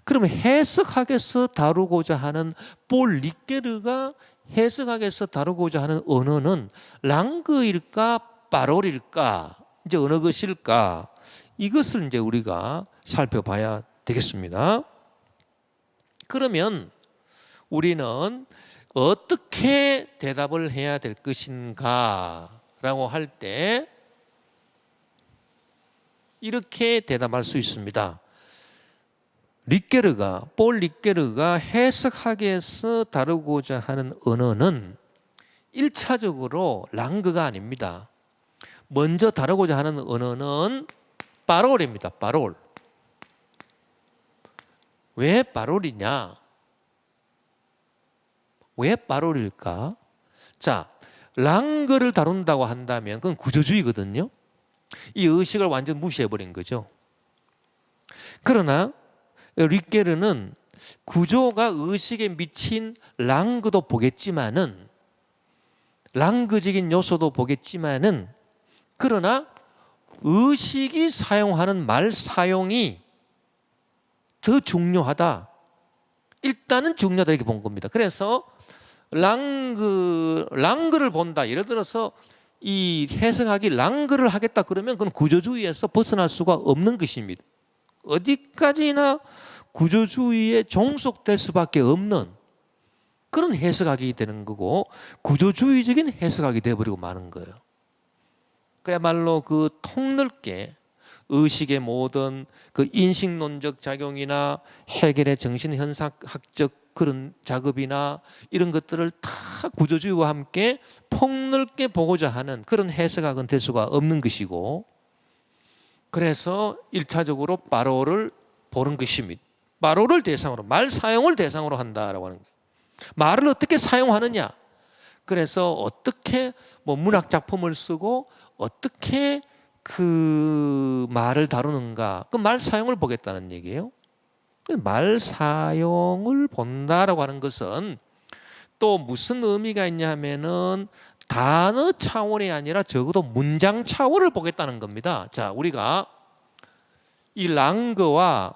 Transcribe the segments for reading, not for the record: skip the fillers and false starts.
그러면 해석학에서 다루고자 하는 볼 리게르가 해석학에서 다루고자 하는 언어는 랑그일까 파롤일까, 이제 어느 것일까, 이것을 이제 우리가 살펴봐야 되겠습니다. 그러면 우리는 어떻게 대답을 해야 될 것인가 라고 할 때 이렇게 대답할 수 있습니다. 볼 리게르가 해석학에서 다루고자 하는 언어는 1차적으로 랑그가 아닙니다. 먼저 다루고자 하는 언어는 파롤입니다. 파롤. 왜 파롤이냐? 왜 파롤일까? 자, 랑그를 다룬다고 한다면 그건 구조주의거든요. 이 의식을 완전 무시해버린 거죠. 그러나 리게르는 구조가 의식에 미친 랑그도 보겠지만은, 랑그적인 요소도 보겠지만은, 그러나 의식이 사용하는 말 사용이 더 중요하다. 일단은 중요하다 이렇게 본 겁니다. 그래서 랑그를 본다. 예를 들어서 이 해석학이 랑그를 하겠다 그러면 그건 구조주의에서 벗어날 수가 없는 것입니다. 어디까지나 구조주의에 종속될 수밖에 없는 그런 해석학이 되는 거고, 구조주의적인 해석학이 되어버리고 마는 거예요. 그야말로 그 통넓게 의식의 모든 그 인식론적 작용이나 해결의 정신현상학적 그런 작업이나 이런 것들을 다 구조주의와 함께 폭넓게 보고자 하는 그런 해석학은 될 수가 없는 것이고, 그래서 1차적으로 파롤을 보는 것입니다. 파롤을 대상으로, 말 사용을 대상으로 한다라고 하는 거예요. 말을 어떻게 사용하느냐, 그래서 어떻게 문학 작품을 쓰고 어떻게 그 말을 다루는가, 그 말 사용을 보겠다는 얘기예요. 말 사용을 본다라고 하는 것은 또 무슨 의미가 있냐 하면은 단어 차원이 아니라 적어도 문장 차원을 보겠다는 겁니다. 자, 우리가 이 랑그와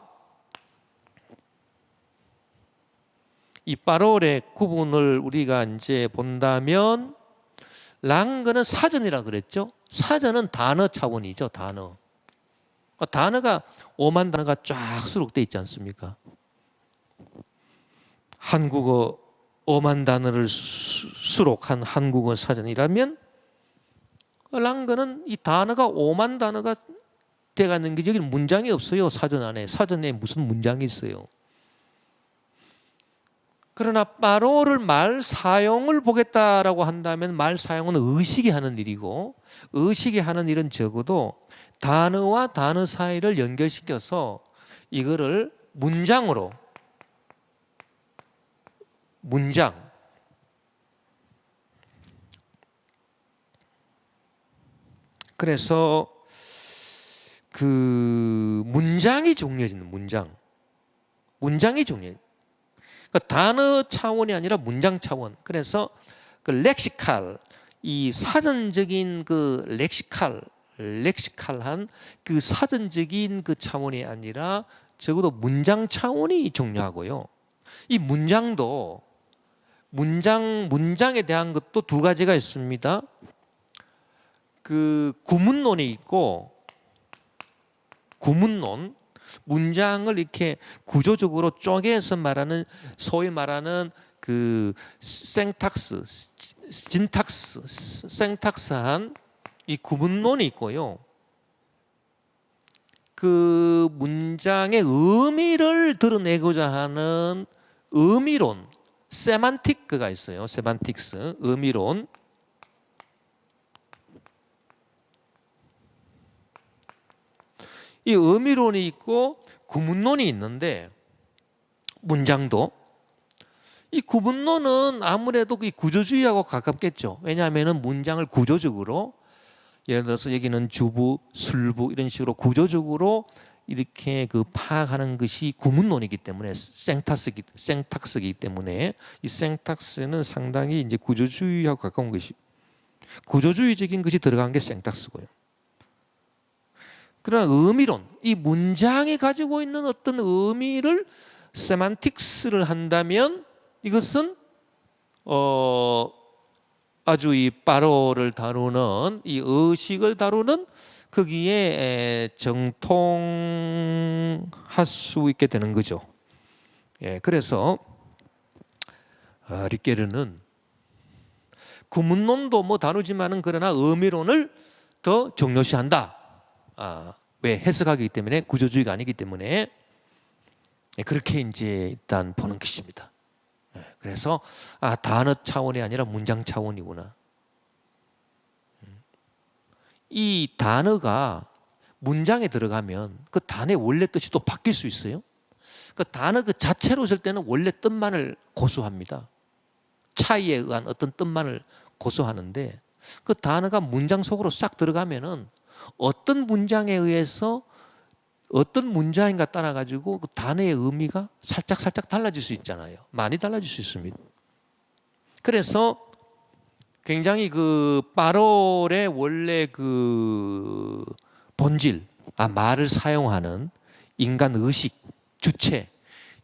이 파롤의 구분을 우리가 이제 본다면, 랑그는 사전이라 그랬죠. 사전은 단어 차원이죠. 단어가 5만 단어가 쫙 수록되어 있지 않습니까? 한국어 5만 단어를 수록한 한국어 사전이라면, 랑그는 이 단어가 5만 단어가 돼가는 게, 여기는 문장이 없어요. 사전에 무슨 문장이 있어요. 그러나 파롤을 말 사용을 보겠다라고 한다면, 말 사용은 의식이 하는 일이고, 의식이 하는 일은 적어도 단어와 단어 사이를 연결시켜서 이거를 문장, 그래서 그 문장이 중요해지는, 문장이 중요해요. 그러니까 단어 차원이 아니라 문장 차원. 그래서 그 렉시칼, 이 사전적인 그 렉시칼한 그 사전적인 그 차원이 아니라 적어도 문장 차원이 중요하고요. 이 문장도 문장에 대한 것도 두 가지가 있습니다. 그 구문론이 있고, 구문론, 문장을 이렇게 구조적으로 쪼개서 말하는, 소위 말하는 그 생탁스한 이 구문론이 있고요. 그 문장의 의미를 드러내고자 하는 의미론, 세만틱크가 있어요. 세만틱스, 의미론. 이 의미론이 있고 구문론이 있는데, 문장도 이 구문론은 아무래도 이 구조주의하고 가깝겠죠. 왜냐하면 문장을 구조적으로, 예를 들어서 여기는 주부, 술부 이런 식으로 구조적으로 이렇게 그 파악하는 것이 구문론이기 때문에, 생탁스이기 때문에 이 생탁스는 상당히 이제 구조주의하고 가까운 것이, 구조주의적인 것이 들어간 게 생탁스고요. 그러나 의미론, 이 문장이 가지고 있는 어떤 의미를 세만틱스를 한다면 이것은 아주 이 바로를 다루는 이 의식을 다루는 거기에 정통할 수 있게 되는 거죠. 예, 그래서 리케르는 구문론도 뭐 다루지만은 그러나 의미론을 더 중요시한다. 왜 해석하기 때문에 구조주의가 아니기 때문에 그렇게 이제 일단 보는 것입니다. 그래서 단어 차원이 아니라 문장 차원이구나. 이 단어가 문장에 들어가면 그 단어의 원래 뜻이 또 바뀔 수 있어요. 그 단어 그 자체로 쓸 때는 원래 뜻만을 고수합니다. 차이에 의한 어떤 뜻만을 고수하는데 그 단어가 문장 속으로 싹 들어가면은 어떤 문장에 의해서 어떤 문장인가 따라 가지고 그 단어의 의미가 살짝 달라질 수 있잖아요. 많이 달라질 수 있습니다. 그래서 굉장히 그 파롤의 원래 그 본질, 말을 사용하는 인간 의식, 주체,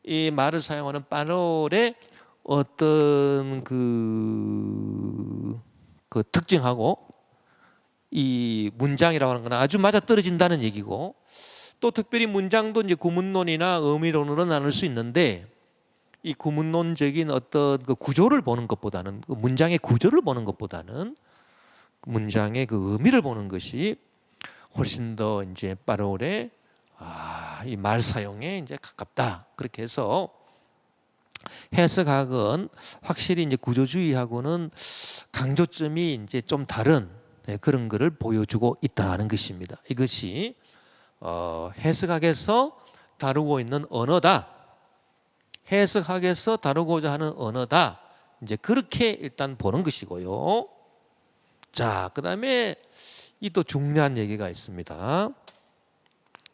이 말을 사용하는 파롤의 어떤 그 특징하고 이 문장이라고 하는 건 아주 맞아떨어진다는 얘기고, 또 특별히 문장도 이제 구문론이나 의미론으로 나눌 수 있는데 이 구문론적인 어떤 그 구조를 보는 것보다는 그 문장의 구조를 보는 것보다는 문장의 그 의미를 보는 것이 훨씬 더 이제 파롤의 이 말 사용에 이제 가깝다. 그렇게 해서 해석학은 확실히 이제 구조주의하고는 강조점이 이제 좀 다른 그런 것을 보여주고 있다는 것입니다. 이것이 해석학에서 다루고 있는 언어다. 해석학에서 다루고자 하는 언어다. 이제 그렇게 일단 보는 것이고요. 자, 그다음에 이 또 중요한 얘기가 있습니다.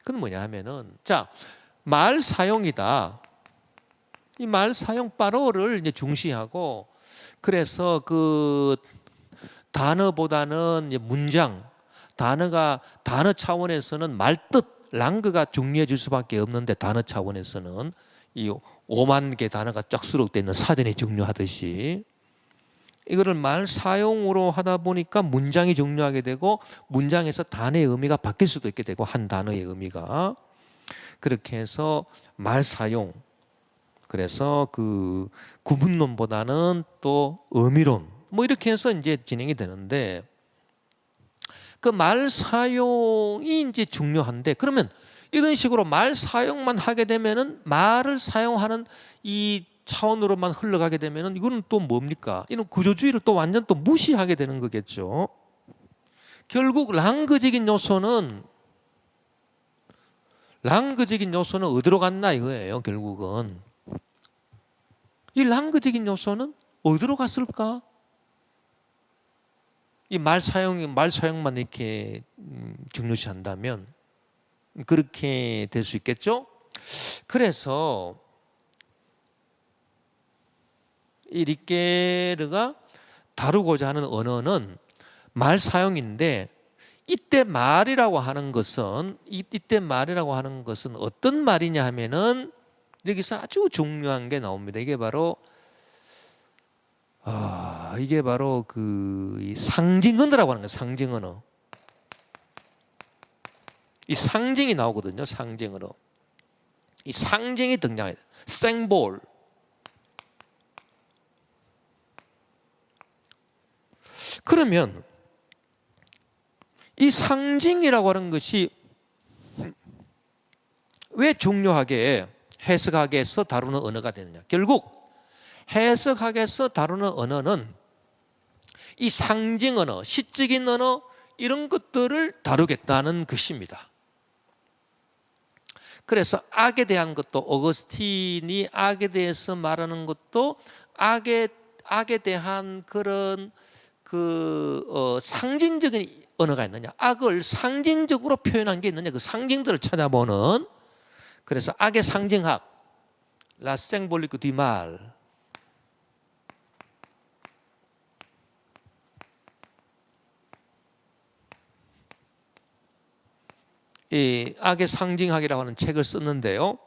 그건 뭐냐 하면은, 자, 말 사용이다. 이 말 사용 파롤을 이제 중시하고, 그래서 그 단어보다는 이제 문장, 단어 차원에서는 말뜻, 랑그가 중요해질 수밖에 없는데 단어 차원에서는 이 5만 개 단어가 쫙 수록되어 있는 사전이 중요하듯이 이거를 말 사용으로 하다 보니까 문장이 중요하게 되고 문장에서 단어의 의미가 바뀔 수도 있게 되고 한 단어의 의미가 그렇게 해서 말 사용 그래서 그 구문론보다는 또 의미론 뭐 이렇게 해서 이제 진행이 되는데 그 말 사용이 이제 중요한데 그러면 이런 식으로 말 사용만 하게 되면은 말을 사용하는 이 차원으로만 흘러가게 되면은 이거는 또 뭡니까? 이런 구조주의를 또 완전 또 무시하게 되는 거겠죠. 결국 랑그적인 요소는 어디로 갔나 이거예요. 결국은 이 랑그적인 요소는 어디로 갔을까? 이 말 사용만 이렇게 중요시한다면 그렇게 될 수 있겠죠? 그래서 이 리케르가 다루고자 하는 언어는 말 사용인데 이때 말이라고 하는 것은 어떤 말이냐 하면은 여기서 아주 중요한 게 나옵니다. 이게 바로 그 상징 언어라고 하는 거예요. 상징 언어. 이 상징이 나오거든요. 상징으로. 이 상징이 등장해요. 생볼. 그러면 이 상징이라고 하는 것이 왜 중요하게 해석학에서 다루는 언어가 되느냐. 결국 해석학에서 다루는 언어는 이 상징 언어, 시적인 언어 이런 것들을 다루겠다는 것입니다. 그래서 악에 대한 것도 어거스틴이 악에 대해서 말하는 것도 악에 대한 그런 상징적인 언어가 있느냐, 악을 상징적으로 표현한 게 있느냐, 그 상징들을 찾아보는 그래서 악의 상징학, 라 생볼리크 뒤말 이 악의 상징학이라고 하는 책을 썼는데요.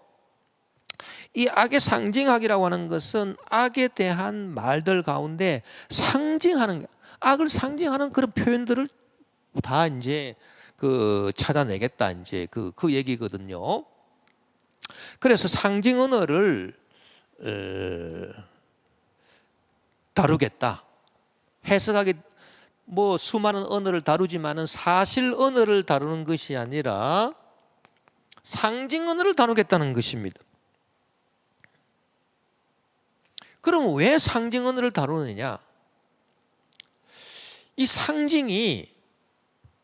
이 악의 상징학이라고 하는 것은 악에 대한 말들 가운데 상징하는, 악을 상징하는 그런 표현들을 다 이제 찾아내겠다, 이제 그 얘기거든요. 그래서 상징 언어를 다루겠다. 해석하기 뭐 수많은 언어를 다루지만은 사실 언어를 다루는 것이 아니라 상징 언어를 다루겠다는 것입니다. 그럼 왜 상징 언어를 다루느냐? 이 상징이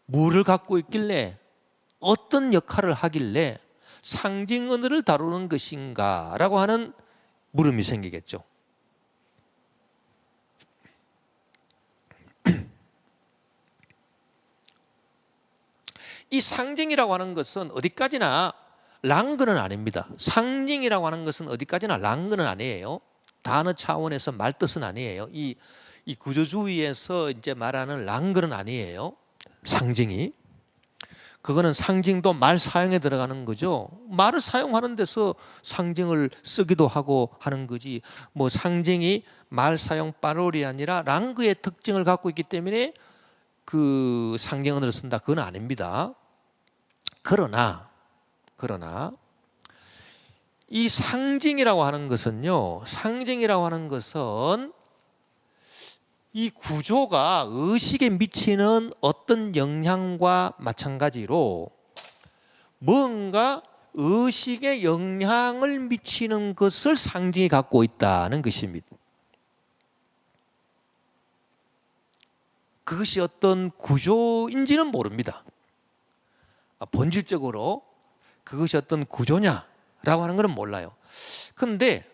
뭐를 갖고 있길래, 어떤 역할을 하길래 상징 언어를 다루는 것인가 라고 하는 물음이 생기겠죠. 이 상징이라고 하는 것은 어디까지나 랑그는 아닙니다. 상징이라고 하는 것은 어디까지나 랑그는 아니에요. 단어 차원에서 말뜻은 아니에요. 이 구조주의에서 이제 말하는 랑그는 아니에요. 상징이. 그거는 상징도 말 사용에 들어가는 거죠. 말을 사용하는 데서 상징을 쓰기도 하고 하는 거지. 뭐 상징이 말 사용 빠롤이 아니라 랑그의 특징을 갖고 있기 때문에 그 상징 언어를 쓴다. 그건 아닙니다. 그러나 이 상징이라고 하는 것은요, 상징이라고 하는 것은 이 구조가 의식에 미치는 어떤 영향과 마찬가지로 뭔가 의식에 영향을 미치는 것을 상징이 갖고 있다는 것입니다. 그것이 어떤 구조인지는 모릅니다. 본질적으로 그것이 어떤 구조냐라고 하는 것은 몰라요. 그런데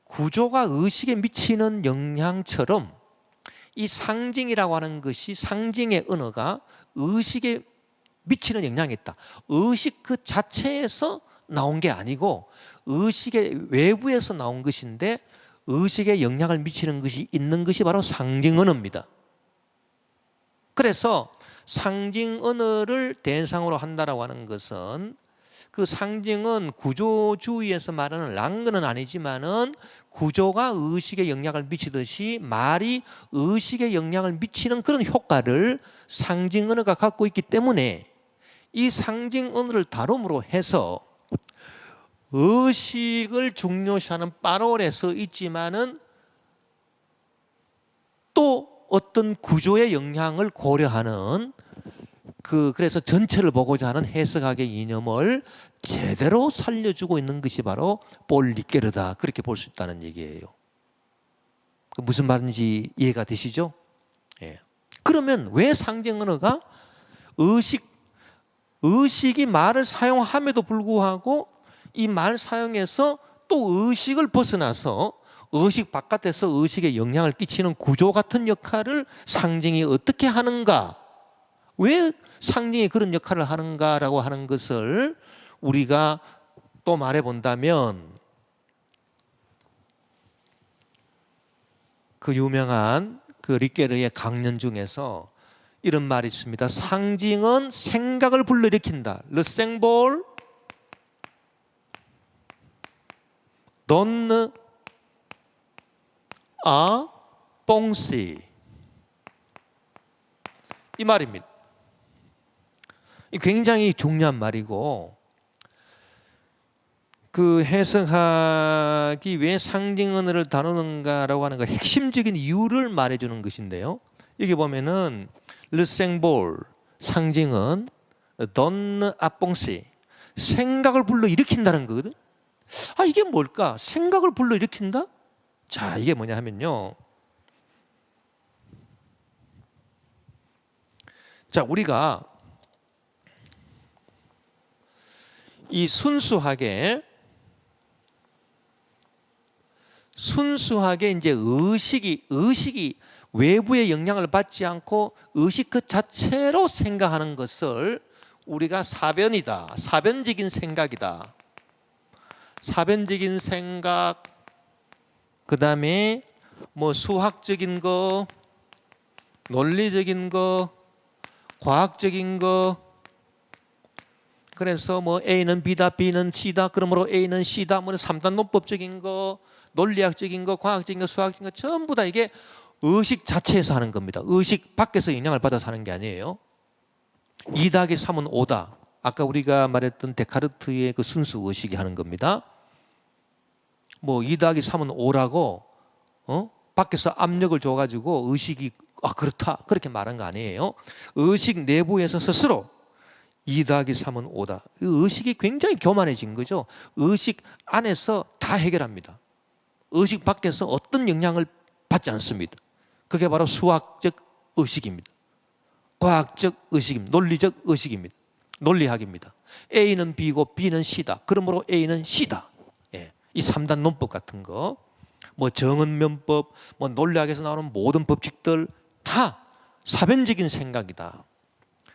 구조가 의식에 미치는 영향처럼 이 상징이라고 하는 것이, 상징의 언어가 의식에 미치는 영향이 있다. 의식 그 자체에서 나온 게 아니고 의식의 외부에서 나온 것인데 의식에 영향을 미치는 것이 있는 것이 바로 상징 언어입니다. 그래서 상징 언어를 대상으로 한다라고 하는 것은, 그 상징은 구조주의에서 말하는 랑그는 아니지만은 구조가 의식에 영향을 미치듯이 말이 의식에 영향을 미치는 그런 효과를 상징 언어가 갖고 있기 때문에 이 상징 언어를 다룸으로 해서 의식을 중요시하는 빠롤에 서 있지만은 또 어떤 구조의 영향을 고려하는 그래서 전체를 보고자 하는 해석학의 이념을 제대로 살려주고 있는 것이 바로 볼 리게르다, 그렇게 볼 수 있다는 얘기예요. 무슨 말인지 이해가 되시죠? 예. 그러면 왜 상징 언어가 의식이 말을 사용함에도 불구하고 이 말 사용에서 또 의식을 벗어나서 의식 바깥에서 의식에 영향을 끼치는 구조 같은 역할을 상징이 어떻게 하는가, 왜 상징이 그런 역할을 하는가라고 하는 것을 우리가 또 말해 본다면, 그 유명한 그 리게르의 강연 중에서 이런 말이 있습니다. 상징은 생각을 불러일으킨다. Le symbole donne à penser. 이 말입니다. 굉장히 중요한 말이고, 그 해석학이 왜 상징 언어를 다루는가라고 하는 그 핵심적인 이유를 말해주는 것인데요. 여기 보면은 Le symbole, 상징은 donne à penser, 생각을 불러일으킨다는 거거든. 이게 뭘까? 생각을 불러일으킨다? 자, 이게 뭐냐 하면요, 자, 우리가 이 순수하게 이제 의식이 외부의 영향을 받지 않고 의식 그 자체로 생각하는 것을 우리가 사변이다, 사변적인 생각이다, 사변적인 생각, 그 다음에 뭐 수학적인 거, 논리적인 거, 과학적인 거, 그래서 뭐 A는 B다, B는 C다, 그러므로 A는 C다. 뭐 3단 논법적인 거, 논리학적인 거, 과학적인 거, 수학적인 거 전부 다 이게 의식 자체에서 하는 겁니다. 의식 밖에서 영향을 받아서 하는 게 아니에요. 2 더하기 3은 5다. 아까 우리가 말했던 데카르트의 그 순수 의식이 하는 겁니다. 뭐 2 더하기 3은 5라고 밖에서 압력을 줘가지고 의식이 그렇다 그렇게 말한 거 아니에요. 의식 내부에서 스스로 2 더하기 3은 5다. 의식이 굉장히 교만해진 거죠. 의식 안에서 다 해결합니다. 의식 밖에서 어떤 영향을 받지 않습니다. 그게 바로 수학적 의식입니다. 과학적 의식입니다. 논리적 의식입니다. 논리학입니다. A는 B고 B는 C다. 그러므로 A는 C다. 예. 이 3단 논법 같은 거, 뭐 정은면법, 뭐 논리학에서 나오는 모든 법칙들 다 사변적인 생각이다.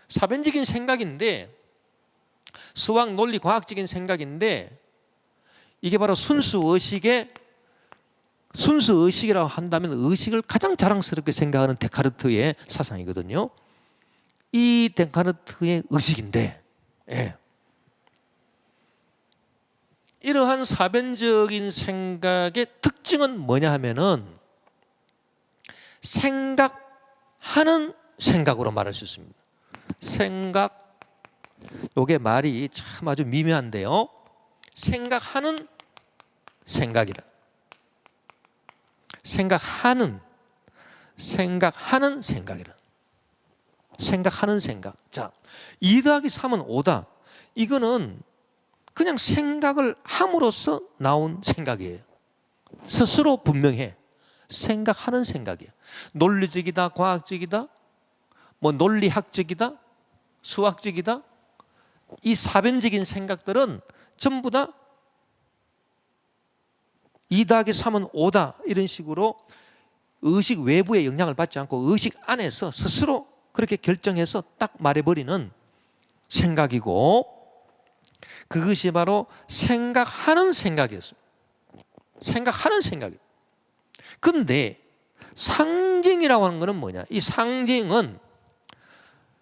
사변적인 생각인데, 수학, 논리, 과학적인 생각인데, 이게 바로 순수 의식이라고 한다면 의식을 가장 자랑스럽게 생각하는 데카르트의 사상이거든요. 이 데카르트의 의식인데, 예. 이러한 사변적인 생각의 특징은 뭐냐 하면은 생각하는 생각으로 말할 수 있습니다. 생각, 요게 말이 참 아주 미묘한데요. 생각하는 생각이다. 생각하는 생각이다. 생각하는 생각. 자, 2 더하기 3은 5다. 이거는 그냥 생각을 함으로써 나온 생각이에요. 스스로 분명해. 생각하는 생각이야. 논리적이다, 과학적이다, 뭐 논리학적이다, 수학적이다. 이 사변적인 생각들은 전부 다 2 더하기 3은 5다. 이런 식으로 의식 외부의 영향을 받지 않고 의식 안에서 스스로 그렇게 결정해서 딱 말해버리는 생각이고, 그것이 바로 생각하는 생각이었습니다. 생각하는 생각이에요. 근데 상징이라고 하는 것은 뭐냐? 이 상징은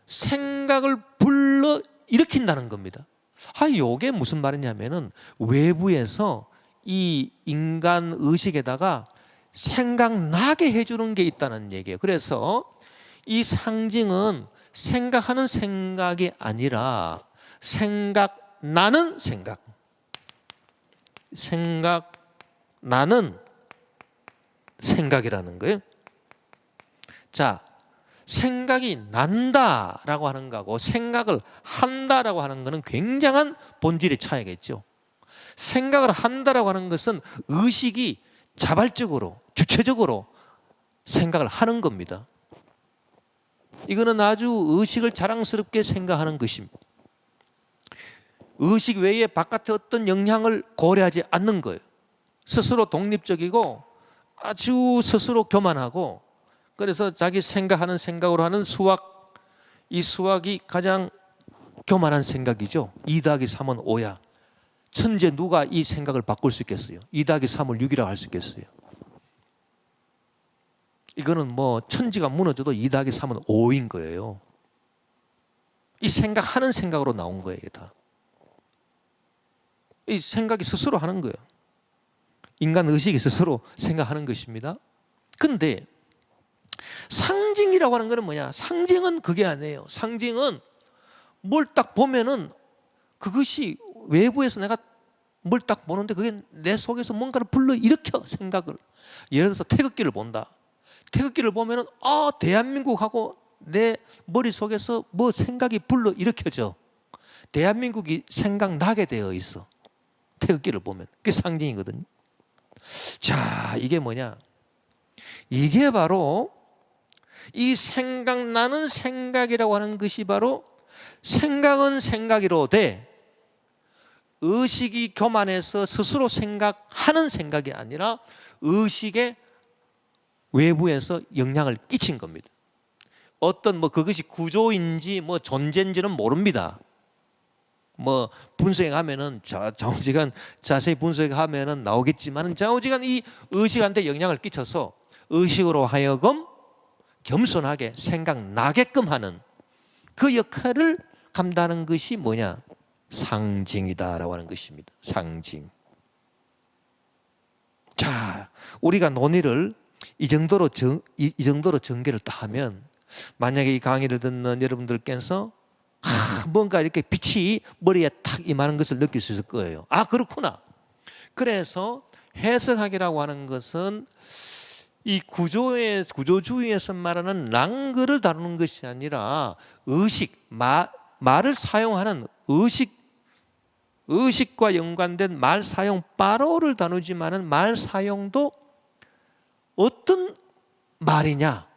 생각을 불러 일으킨다는 겁니다. 이게 무슨 말이냐면은 외부에서 이 인간 의식에다가 생각나게 해주는 게 있다는 얘기예요. 그래서 이 상징은 생각하는 생각이 아니라 생각나는 생각. 생각나는 생각이라는 거예요. 자, 생각이 난다라고 하는 거하고 생각을 한다라고 하는 것은 굉장한 본질의 차이가 있죠. 생각을 한다라고 하는 것은 의식이 자발적으로, 주체적으로 생각을 하는 겁니다. 이거는 아주 의식을 자랑스럽게 생각하는 것입니다. 의식 외에 바깥의 어떤 영향을 고려하지 않는 거예요. 스스로 독립적이고 아주 스스로 교만하고, 그래서 자기 생각하는 생각으로 하는 수학, 이 수학이 가장 교만한 생각이죠. 2 더하기 3은 5야. 천재 누가 이 생각을 바꿀 수 있겠어요? 2 더하기 3을 6이라고 할 수 있겠어요? 이거는 뭐 천지가 무너져도 2 더하기 3은 5인 거예요. 이 생각하는 생각으로 나온 거예요. 다. 이 생각이 스스로 하는 거예요. 인간 의식이 스스로 생각하는 것입니다. 근데 상징이라고 하는 것은 뭐냐? 상징은 그게 아니에요. 상징은 뭘 딱 보면은 그것이 외부에서 내가 뭘 딱 보는데 그게 내 속에서 뭔가를 불러일으켜, 생각을. 예를 들어서 태극기를 본다. 태극기를 보면은 대한민국하고 내 머릿속에서 뭐 생각이 불러일으켜져. 대한민국이 생각나게 되어 있어. 태극기를 보면. 그게 상징이거든요. 자, 이게 뭐냐? 이게 바로 이 생각나는 생각이라고 하는 것이 바로 생각은 생각이로되 의식이 교만해서 스스로 생각하는 생각이 아니라 의식의 외부에서 영향을 끼친 겁니다. 어떤 그것이 구조인지 존재인지는 모릅니다. 분석하면은 좌우지간 자세히 분석하면은 나오겠지만은 좌우지간 이 의식한테 영향을 끼쳐서 의식으로 하여금 겸손하게 생각나게끔 하는 그 역할을 감당하는 것이 뭐냐? 상징이다라고 하는 것입니다. 상징. 자, 우리가 논의를 이 정도로 전개를 딱 하면, 만약에 이 강의를 듣는 여러분들께서 뭔가 이렇게 빛이 머리에 탁 임하는 것을 느낄 수 있을 거예요. 아, 그렇구나. 그래서 해석학이라고 하는 것은 이 구조주의에서 말하는 랑그를 다루는 것이 아니라 의식, 말을 사용하는 의식과 연관된 말 사용 바로를 다루지만은 말 사용도 어떤 말이냐?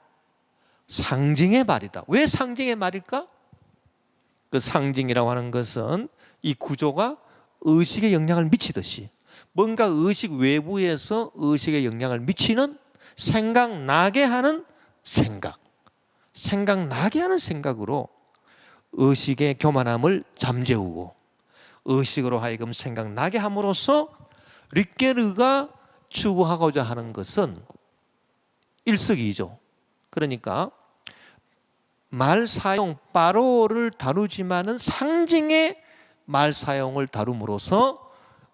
상징의 말이다. 왜 상징의 말일까? 그 상징이라고 하는 것은 이 구조가 의식에 영향을 미치듯이 뭔가 의식 외부에서 의식에 영향을 미치는 생각나게 하는 생각나게 하는 생각으로 의식의 교만함을 잠재우고 의식으로 하여금 생각나게 함으로써 릭게르가 추구하고자 하는 것은 일석이조. 그러니까 말 사용 바로를 다루지만은 상징의 말 사용을 다룸으로써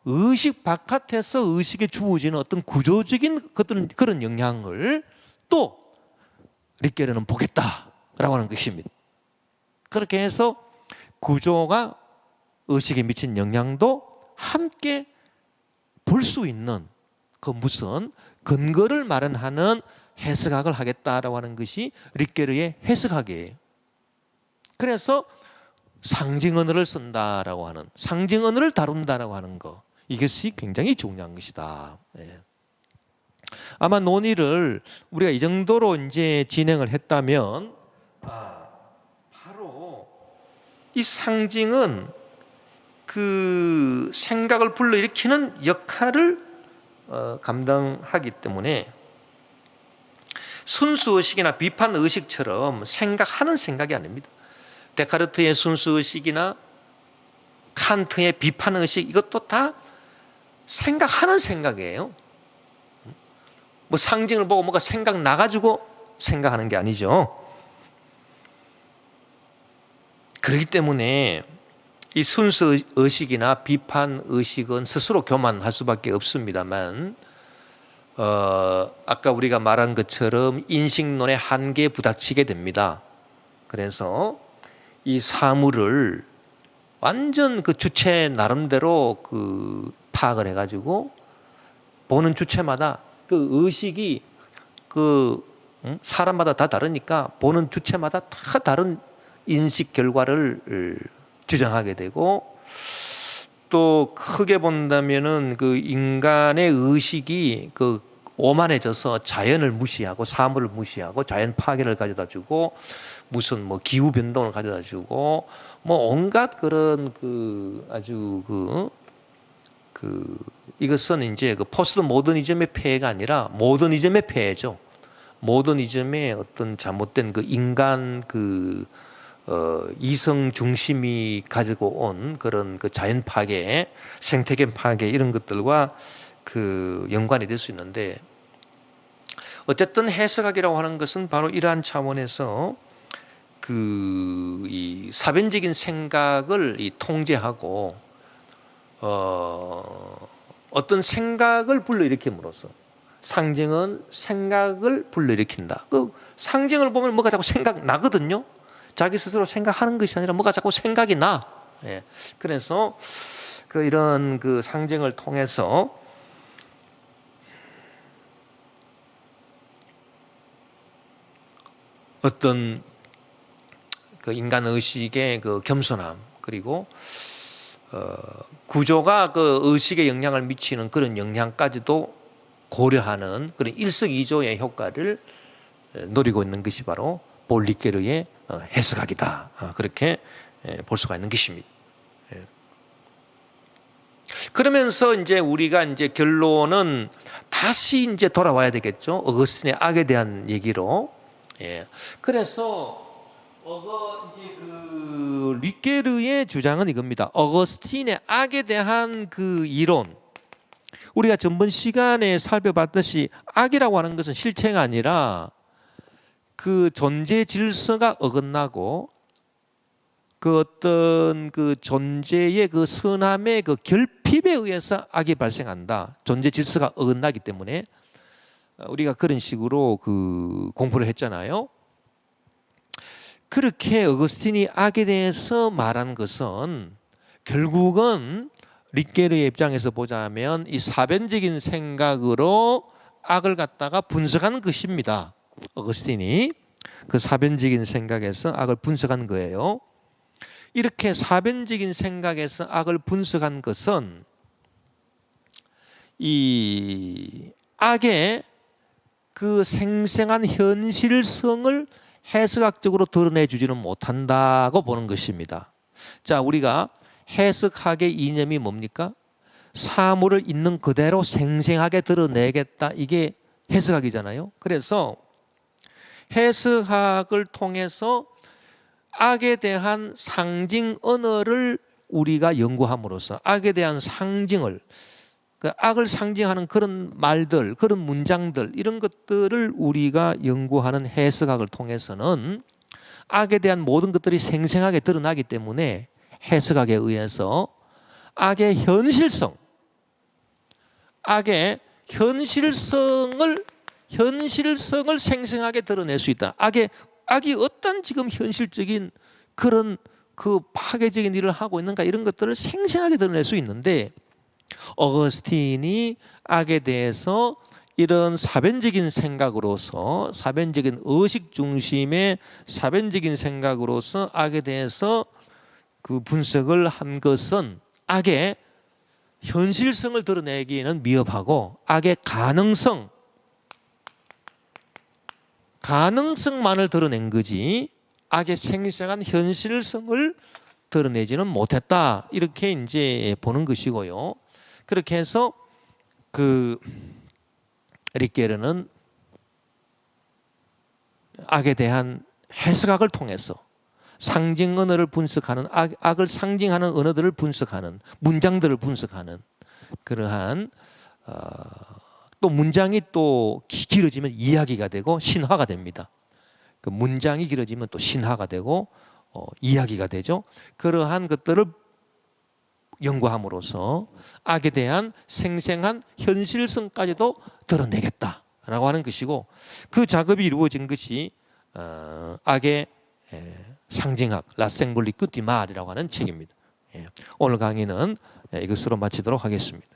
의식 바깥에서 의식에 주어지는 어떤 구조적인 그런 영향을 또 릭게르는 보겠다라고 하는 것입니다. 그렇게 해서 구조가 의식에 미친 영향도 함께 볼 수 있는 그 무슨 근거를 마련하는 해석학을 하겠다라고 하는 것이 릭게르의 해석학이에요. 그래서 상징 언어를 쓴다라고 하는, 상징 언어를 다룬다라고 하는 것, 이것이 굉장히 중요한 것이다. 아마 논의를 우리가 이 정도로 이제 진행을 했다면, 바로 이 상징은 그 생각을 불러일으키는 역할을 감당하기 때문에 순수의식이나 비판의식처럼 생각하는 생각이 아닙니다. 데카르트의 순수의식이나 칸트의 비판의식, 이것도 다 생각하는 생각이에요. 뭐 상징을 보고 뭐가 생각나가지고 생각하는 게 아니죠. 그렇기 때문에 이 순수의식이나 비판의식은 스스로 교만할 수밖에 없습니다만, 아까 우리가 말한 것처럼 인식론의 한계에 부닥치게 됩니다. 그래서 이 사물을 완전 그 주체 나름대로 그 파악을 해가지고 보는 주체마다 그 의식이 그 사람마다 다 다르니까 보는 주체마다 다 다른 인식 결과를 주장하게 되고, 또 크게 본다면은 그 인간의 의식이 그 오만해져서 자연을 무시하고 사물을 무시하고 자연 파괴를 가져다 주고 무슨 뭐 기후 변동을 가져다 주고 뭐 온갖 그런 그 아주 이것은 이제 그 포스트 모더니즘의 폐해가 아니라 모더니즘의 폐해죠. 모더니즘의 어떤 잘못된 그 인간 이성 중심이 가지고 온 그런 그 자연 파괴, 생태계 파괴 이런 것들과 그 연관이 될 수 있는데, 어쨌든 해석학이라고 하는 것은 바로 이러한 차원에서 이 사변적인 생각을 통제하고 어떤 생각을 불러일으킴으로써, 상징은 생각을 불러일으킨다. 그 상징을 보면 뭐가 자꾸 생각나거든요. 자기 스스로 생각하는 것이 아니라 뭐가 자꾸 생각이 나. 그래서 이런 그 상징을 통해서 어떤 그 인간 의식의 그 겸손함, 그리고 구조가 그 의식에 영향을 미치는 그런 영향까지도 고려하는 그런 일석이조의 효과를 노리고 있는 것이 바로 볼 릭게르의 해석학이다. 그렇게 볼 수가 있는 것입니다. 그러면서 이제 우리가 이제 결론은 다시 이제 돌아와야 되겠죠. 어거스틴의 악에 대한 얘기로. 그래서 이제 그 릭게르의 주장은 이겁니다. 어거스틴의 악에 대한 그 이론. 우리가 전번 시간에 살펴봤듯이 악이라고 하는 것은 실체가 아니라 그 존재 질서가 어긋나고 그 어떤 그 존재의 그 선함의 그 결핍에 의해서 악이 발생한다. 존재 질서가 어긋나기 때문에 우리가 그런 식으로 그 공부를 했잖아요. 그렇게 어거스틴이 악에 대해서 말한 것은 결국은 릿게르의 입장에서 보자면 이 사변적인 생각으로 악을 갖다가 분석한 것입니다. 어거스틴이 그 사변적인 생각에서 악을 분석한 거예요. 이렇게 사변적인 생각에서 악을 분석한 것은 이 악의 그 생생한 현실성을 해석학적으로 드러내주지는 못한다고 보는 것입니다. 자, 우리가 해석학의 이념이 뭡니까? 사물을 있는 그대로 생생하게 드러내겠다. 이게 해석학이잖아요. 그래서 해석학을 통해서 악에 대한 상징 언어를 우리가 연구함으로써 악에 대한 상징을, 그 악을 상징하는 그런 말들, 그런 문장들, 이런 것들을 우리가 연구하는 해석학을 통해서는 악에 대한 모든 것들이 생생하게 드러나기 때문에 해석학에 의해서 악의 현실성, 악의 현실성을 생생하게 드러낼 수 있다. 악이 어떤 지금 현실적인 그런 그 파괴적인 일을 하고 있는가, 이런 것들을 생생하게 드러낼 수 있는데, 어거스틴이 악에 대해서 이런 사변적인 생각으로서, 사변적인 의식 중심의 사변적인 생각으로서 악에 대해서 그 분석을 한 것은 악의 현실성을 드러내기에는 미흡하고 악의 가능성만을 드러낸 거지 악의 생생한 현실성을 드러내지는 못했다. 이렇게 이제 보는 것이고요. 그렇게 해서 그 릿게르는 악에 대한 해석학을 통해서 상징 언어를 분석하는, 악을 상징하는 언어들을 분석하는, 문장들을 분석하는 그러한 또 문장이 또 길어지면 이야기가 되고 신화가 됩니다. 그 문장이 길어지면 또 신화가 되고 이야기가 되죠. 그러한 것들을 연구함으로써 악에 대한 생생한 현실성까지도 드러내겠다라고 하는 것이고, 그 작업이 이루어진 것이 악의 상징학, 라생볼리크 디말이라고 하는 책입니다. 오늘 강의는 이것으로 마치도록 하겠습니다.